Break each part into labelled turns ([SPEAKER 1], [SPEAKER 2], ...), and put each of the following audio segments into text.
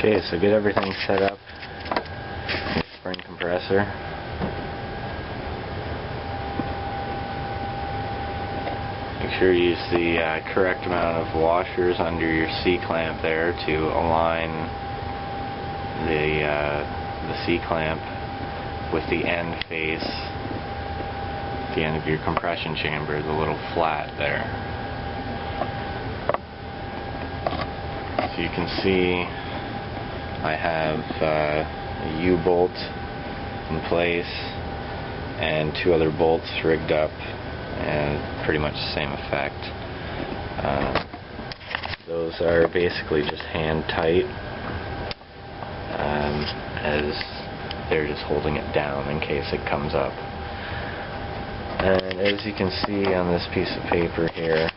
[SPEAKER 1] Okay, so get everything set up. Your spring compressor. Make sure you use the correct amount of washers under your C-clamp there to align the C-clamp with the end face, the end of your compression chamber, the little flat there. So you can see I have a U-bolt in place and two other bolts rigged up, and pretty much the same effect. Those are basically just hand tight, as they're just holding it down in case it comes up. And as you can see on this piece of paper here,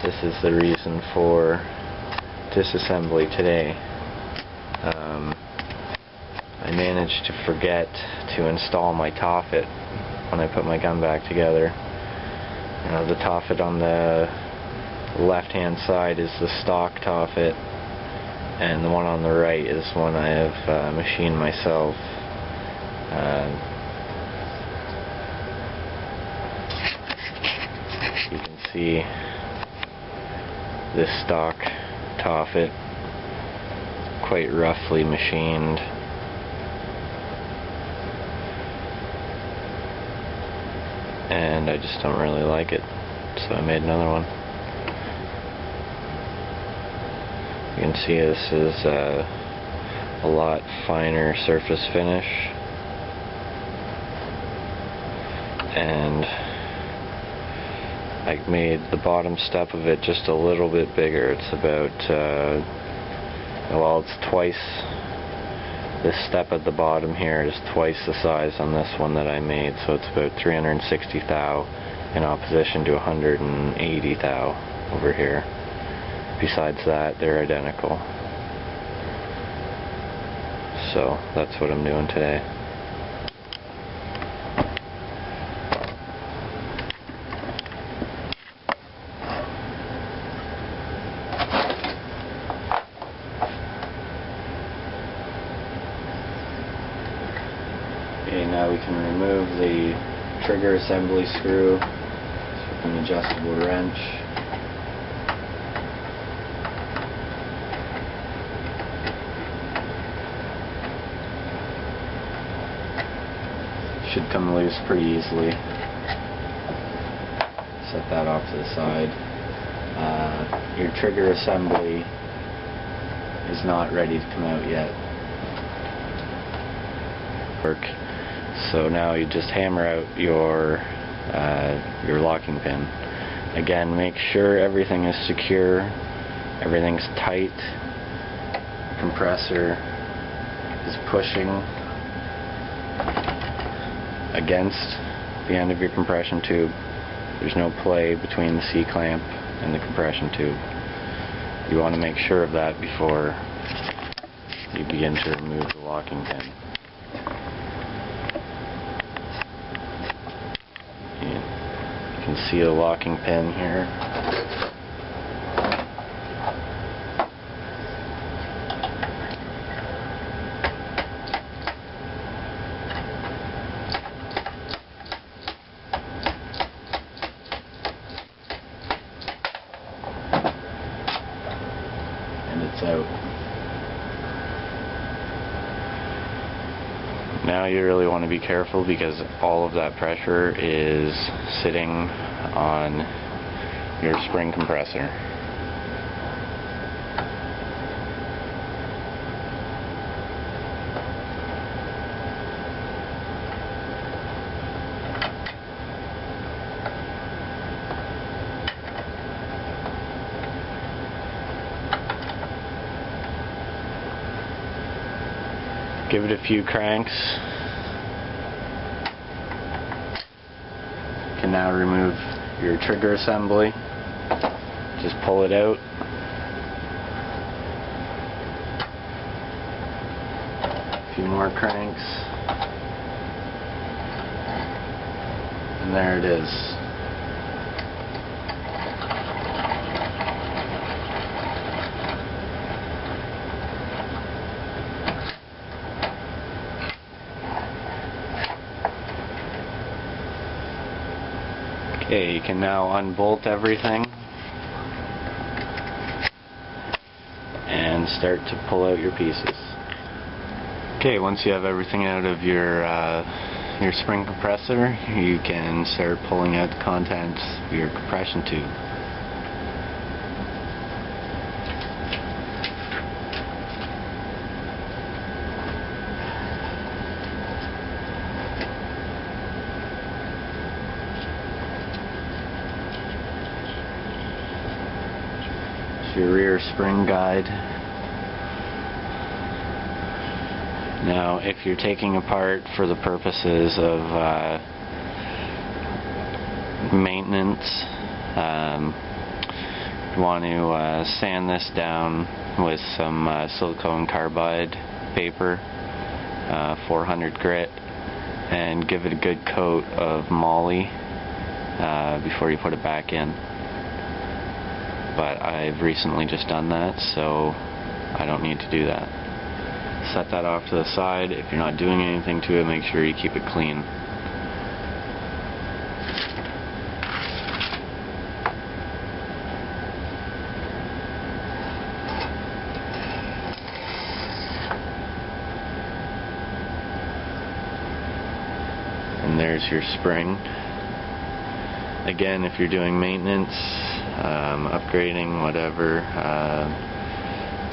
[SPEAKER 1] this is the reason for disassembly today. I managed to forget to install my taffet when I put my gun back together. The taffet on the left hand side is the stock taffet, and the one on the right is one I have machined myself. You can see this stock taffet, quite roughly machined. And I just don't really like it, so I made another one. You can see this is a lot finer surface finish, and I made the bottom step of it just a little bit bigger. It's about, well, it's twice. This step at the bottom here is twice the size on this one that I made, so it's about 360 thou in opposition to 180 thou over here. Besides that, they're identical. So that's what I'm doing today. Okay, now we can remove the trigger assembly screw with an adjustable wrench. Should come loose pretty easily. Set that off to the side. Your trigger assembly is not ready to come out yet. So now you just hammer out your locking pin. Again, make sure everything is secure, everything's tight, compressor is pushing against the end of your compression tube. There's no play between the C-clamp and the compression tube. You want to make sure of that before you begin to remove the locking pin. You can see the locking pin here. And it's out. Now you really want to be careful because all of that pressure is sitting on your spring compressor. Give it a few cranks. You can now remove your trigger assembly. Just pull it out. A few more cranks. And there it is. Okay, you can now unbolt everything and start to pull out your pieces. Okay, once you have everything out of your spring compressor, you can start pulling out the contents of your compression tube. Your rear spring guide. Now, if you're taking apart for the purposes of maintenance, you want to sand this down with some silicone carbide paper, 400 grit, and give it a good coat of moly before you put it back in. But I've recently just done that, so I don't need to do that. Set that off to the side. If you're not doing anything to it, make sure you keep it clean. And there's your spring. Again, if you're doing maintenance, upgrading, whatever,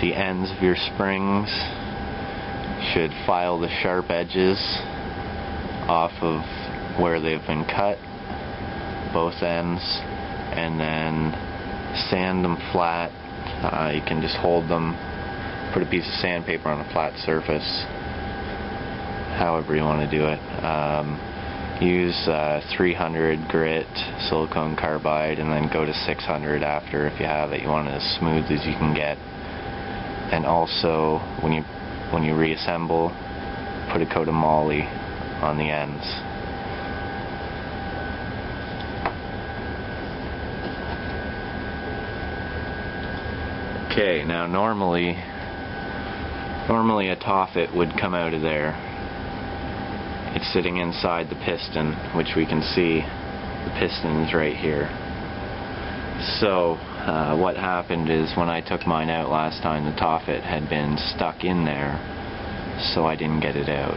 [SPEAKER 1] the ends of your springs should file the sharp edges off of where they've been cut, both ends, and then sand them flat. You can just hold them, put a piece of sandpaper on a flat surface, however you want to do it. Use 300 grit silicone carbide and then go to 600 after if you have it. You want it as smooth as you can get. And also, when you reassemble, put a coat of moly on the ends. Okay, now normally a taffet would come out of there. It's sitting inside the piston, which we can see the piston is right here. So what happened is when I took mine out last time, the taffet had been stuck in there, so I didn't get it out.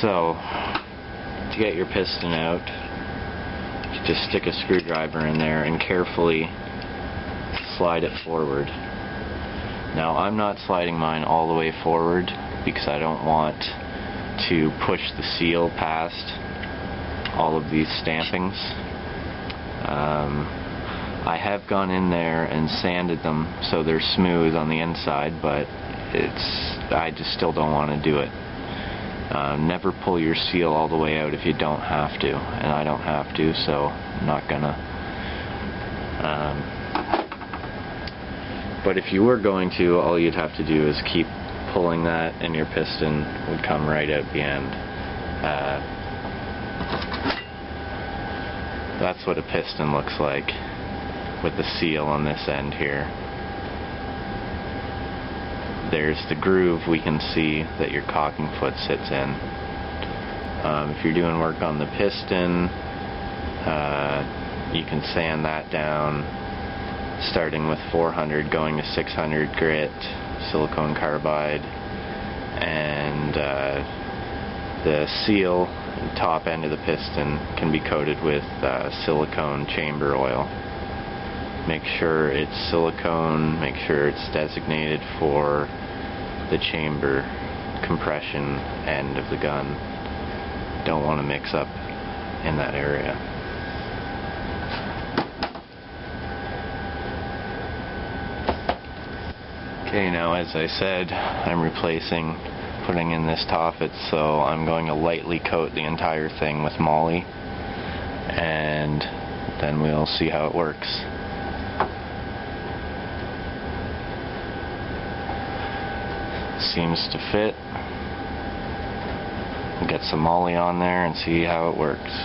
[SPEAKER 1] So to get your piston out, you just stick a screwdriver in there and carefully slide it forward. Now, I'm not sliding mine all the way forward because I don't want to push the seal past all of these stampings. I have gone in there and sanded them so they're smooth on the inside, but I just still don't want to do it. Never pull your seal all the way out if you don't have to, and I don't have to, so I'm not gonna. But if you were going to, all you'd have to do is keep pulling that and your piston would come right out the end. That's what a piston looks like with the seal on this end here. There's the groove we can see that your caulking foot sits in. If you're doing work on the piston, you can sand that down starting with 400 going to 600 grit silicone carbide, and the seal, top end of the piston, can be coated with silicone chamber oil. Make sure it's silicone, make sure it's designated for the chamber compression end of the gun. Don't want to mix up in that area. Okay, now as I said, I'm putting in this taffet, so I'm going to lightly coat the entire thing with moly, and then we'll see how it works. Seems to fit. We'll get some moly on there and see how it works.